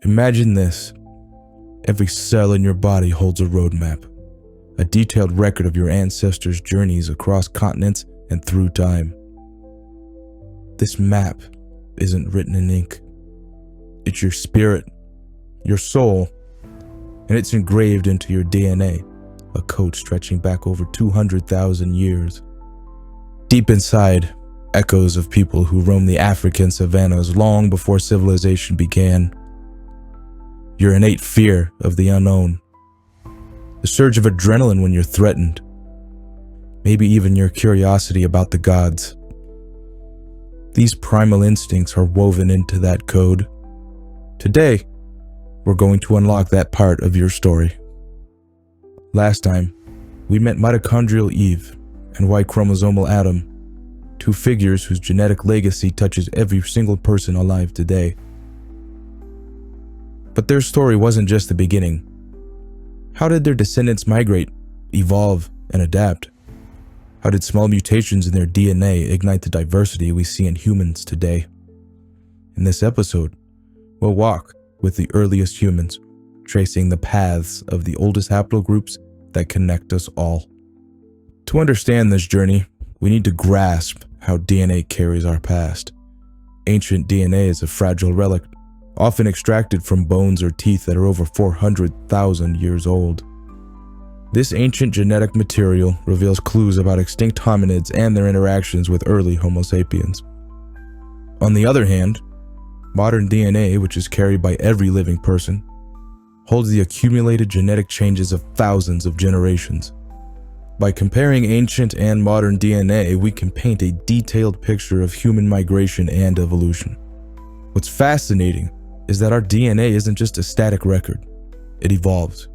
Imagine this. Every cell in your body holds a roadmap, a detailed record of your ancestors' journeys across continents and through time. This map isn't written in ink. It's your spirit, your soul, and it's engraved into your DNA, a code stretching back over 200,000 years. Deep inside, echoes of people who roamed the African savannas long before civilization began. Your innate fear of the unknown, the surge of adrenaline when you're threatened, maybe even your curiosity about the gods. These primal instincts are woven into that code. Today, we're going to unlock that part of your story. Last time, we met mitochondrial Eve and Y-chromosomal Adam, two figures whose genetic legacy touches every single person alive today. But their story wasn't just the beginning. How did their descendants migrate, evolve, and adapt? How did small mutations in their DNA ignite the diversity we see in humans today? In this episode, we'll walk with the earliest humans, tracing the paths of the oldest haplogroups that connect us all. To understand this journey, we need to grasp how DNA carries our past. Ancient DNA is a fragile relic, often extracted from bones or teeth that are over 400,000 years old. This ancient genetic material reveals clues about extinct hominids and their interactions with early Homo sapiens. On the other hand, modern DNA, which is carried by every living person, holds the accumulated genetic changes of thousands of generations. By comparing ancient and modern DNA, we can paint a detailed picture of human migration and evolution. What's fascinating is that our DNA isn't just a static record. It evolves.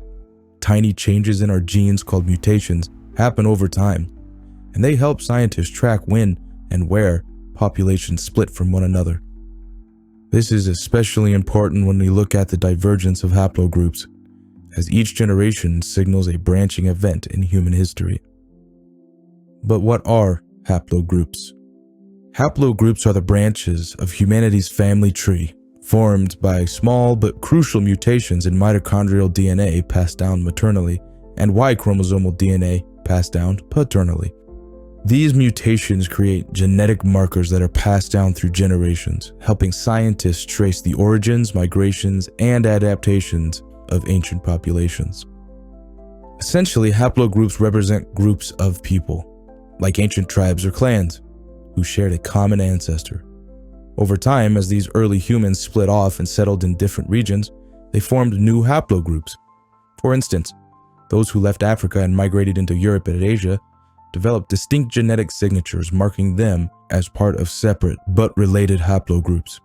Tiny changes in our genes called mutations happen over time, and they help scientists track when and where populations split from one another. This is especially important when we look at the divergence of haplogroups, as each generation signals a branching event in human history. But what are haplogroups? Haplogroups are the branches of humanity's family tree, formed by small but crucial mutations in mitochondrial DNA passed down maternally and Y-chromosomal DNA passed down paternally. These mutations create genetic markers that are passed down through generations, helping scientists trace the origins, migrations, and adaptations of ancient populations. Essentially, haplogroups represent groups of people, like ancient tribes or clans, who shared a common ancestor. Over time, as these early humans split off and settled in different regions, they formed new haplogroups. For instance, those who left Africa and migrated into Europe and Asia developed distinct genetic signatures marking them as part of separate but related haplogroups.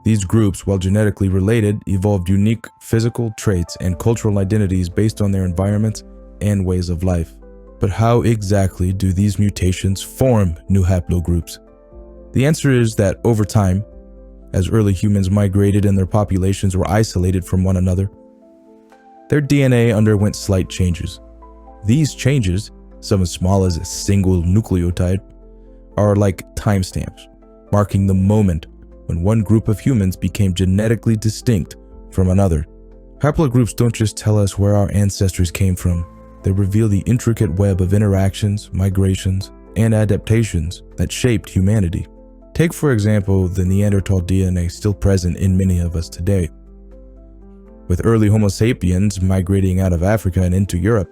These groups, while genetically related, evolved unique physical traits and cultural identities based on their environments and ways of life. But how exactly do these mutations form new haplogroups? The answer is that over time, as early humans migrated and their populations were isolated from one another, their DNA underwent slight changes. These changes, some as small as a single nucleotide, are like timestamps, marking the moment when one group of humans became genetically distinct from another. Haplogroups don't just tell us where our ancestors came from, they reveal the intricate web of interactions, migrations, and adaptations that shaped humanity. Take, for example, the Neanderthal DNA still present in many of us today. With early Homo sapiens migrating out of Africa and into Europe,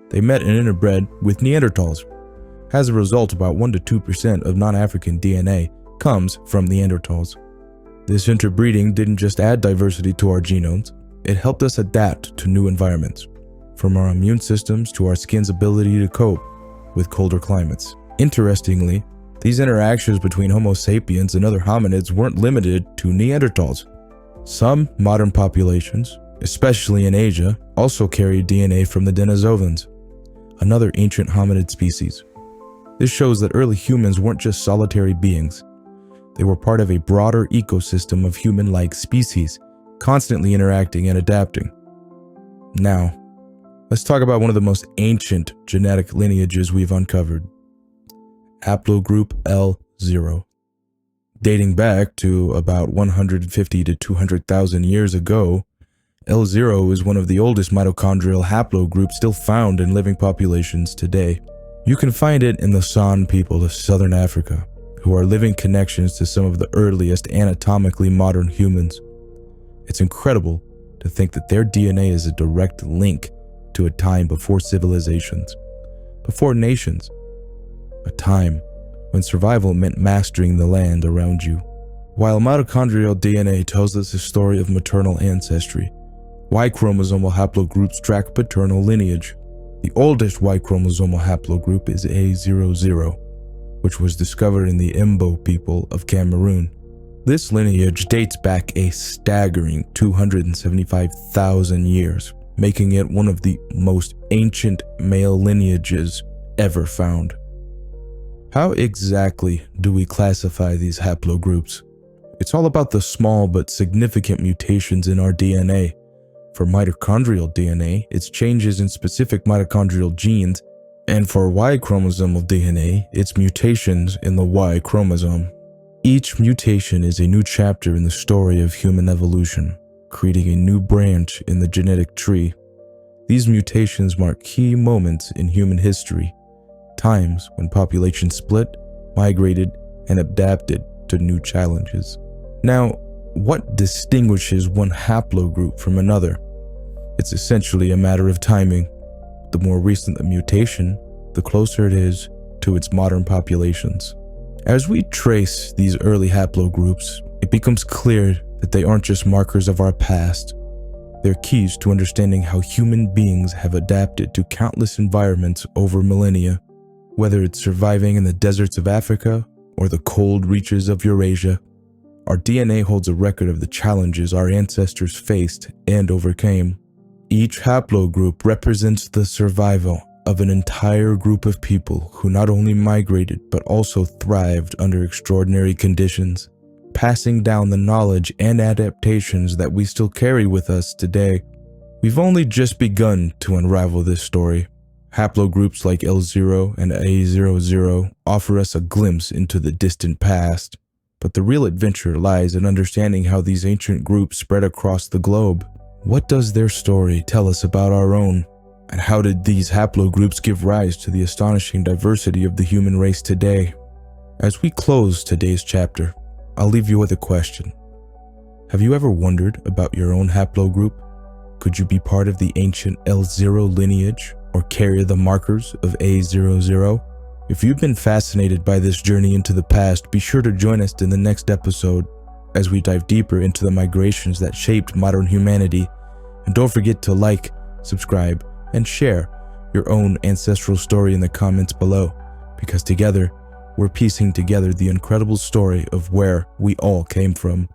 they met and interbred with Neanderthals. As a result, about 1 to 2% of non-African DNA comes from Neanderthals. This interbreeding didn't just add diversity to our genomes, it helped us adapt to new environments, from our immune systems to our skin's ability to cope with colder climates. Interestingly, these interactions between Homo sapiens and other hominids weren't limited to Neanderthals. Some modern populations, especially in Asia, also carry DNA from the Denisovans, another ancient hominid species. This shows that early humans weren't just solitary beings. They were part of a broader ecosystem of human-like species, constantly interacting and adapting. Now, let's talk about one of the most ancient genetic lineages we've uncovered. Haplogroup L0. Dating back to about 150 to 200,000 years ago, L0 is one of the oldest mitochondrial haplogroups still found in living populations today. You can find it in the San people of southern Africa, who are living connections to some of the earliest anatomically modern humans. It's incredible to think that their DNA is a direct link to a time before civilizations, before nations, a time when survival meant mastering the land around you. While mitochondrial DNA tells us the story of maternal ancestry, Y chromosomal haplogroups track paternal lineage. The oldest Y chromosomal haplogroup is A00, which was discovered in the Imbo people of Cameroon. This lineage dates back a staggering 275,000 years, making it one of the most ancient male lineages ever found. How exactly do we classify these haplogroups? It's all about the small but significant mutations in our DNA. For mitochondrial DNA, it's changes in specific mitochondrial genes, and for Y chromosomal DNA, it's mutations in the Y chromosome. Each mutation is a new chapter in the story of human evolution, creating a new branch in the genetic tree. These mutations mark key moments in human history, times when populations split, migrated, and adapted to new challenges. Now, what distinguishes one haplogroup from another? It's essentially a matter of timing. The more recent the mutation, the closer it is to its modern populations. As we trace these early haplogroups, it becomes clear that they aren't just markers of our past. They're keys to understanding how human beings have adapted to countless environments over millennia. Whether it's surviving in the deserts of Africa or the cold reaches of Eurasia, our DNA holds a record of the challenges our ancestors faced and overcame. Each haplogroup represents the survival of an entire group of people who not only migrated but also thrived under extraordinary conditions, passing down the knowledge and adaptations that we still carry with us today. We've only just begun to unravel this story. Haplogroups like L0 and A00 offer us a glimpse into the distant past, but the real adventure lies in understanding how these ancient groups spread across the globe. What does their story tell us about our own? And how did these haplogroups give rise to the astonishing diversity of the human race today? As we close today's chapter, I'll leave you with a question. Have you ever wondered about your own haplogroup? Could you be part of the ancient L0 lineage or carry the markers of A00? If you've been fascinated by this journey into the past, be sure to join us in the next episode as we dive deeper into the migrations that shaped modern humanity. And don't forget to like, subscribe, and share your own ancestral story in the comments below, because together we're piecing together the incredible story of where we all came from.